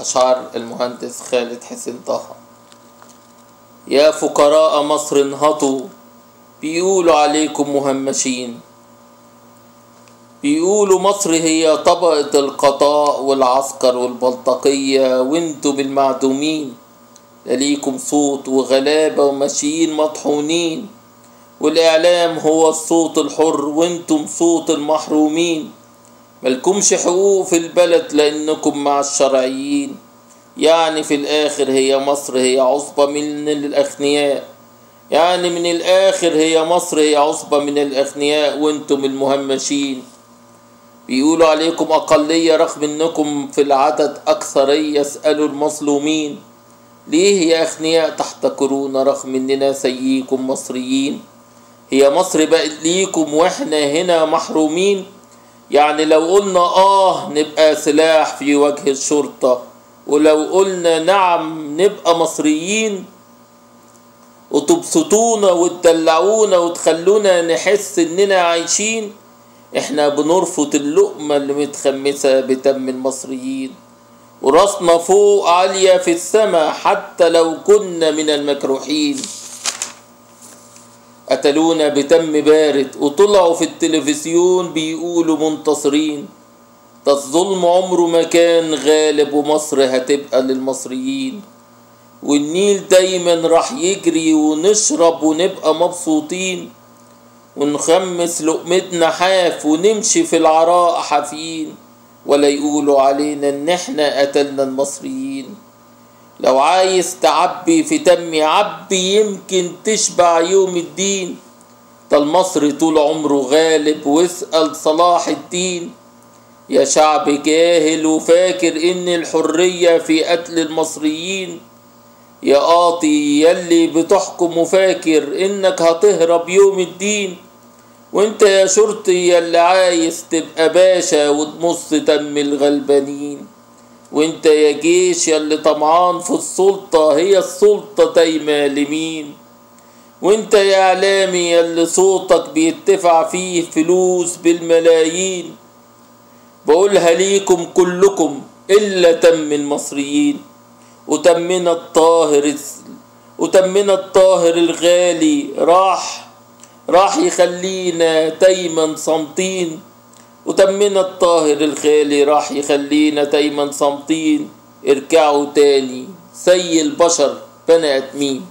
أشعار المهندس خالد حسين طه. يا فقراء مصر انهضوا، بيقولوا عليكم مهمشين، بيقولوا مصر هي طبقة القضاء والعسكر والبلطجية وانتم المعدومين، لا ليكم صوت وغلابة وماشيين مطحونين، والإعلام هو الصوت الحر وانتم صوت المحرومين، ملكمش حقوق في البلد لأنكم مع الشرعيين. يعني في الآخر هي مصر هي عصبة من الأغنياء، يعني من الآخر هي مصر هي عصبة من الأغنياء وانتم المهمشين. بيقولوا عليكم أقلية رغم انكم في العدد أكثرية. يسألوا المظلومين ليه يا أغنياء تحتكرونا رغم اننا سيئكم مصريين؟ هي مصر بقت ليكم واحنا هنا محرومين؟ يعني لو قلنا نبقى سلاح في وجه الشرطة، ولو قلنا نعم نبقى مصريين، وتبسطونا وتدلعونا وتخلونا نحس اننا عايشين. احنا بنرفض اللقمة اللي متخمسة بدم المصريين، وراسنا فوق عالية في السماء حتى لو كنا من المجروحين. قتلونا بدم بارد وطلعوا في التلفزيون بيقولوا منتصرين. ده الظلم عمره ما كان غالب، ومصر هتبقى للمصريين، والنيل دايما راح يجري ونشرب ونبقى مبسوطين، ونخمس لقمتنا حاف ونمشي في العراء حافين، ولا يقولوا علينا ان احنا قتلنا المصريين. لو عايز تعبي في دمي عبي يمكن تشبع يوم الدين. ده المصري طول عمره غالب، واسأل صلاح الدين. يا شعب جاهل وفاكر ان الحرية في قتل المصريين، يا قاطي يلي بتحكم وفاكر انك هتهرب يوم الدين، وانت يا شرطي يلي عايز تبقى باشا وتمص دم الغلبانين، وانت يا جيش يلي طمعان في السلطة هي السلطة دايما لمين، وانت يا اعلامي يلي صوتك بيدفع فيه فلوس بالملايين. بقولها ليكم كلكم إلا تم المصريين، وتمنا الطاهر الغالي راح يخلينا دايما صامتين، وتمنا الطاهر الغالي راح يخلينا دايما صامتين. ارجعوا تاني زي البشر بني آدمين.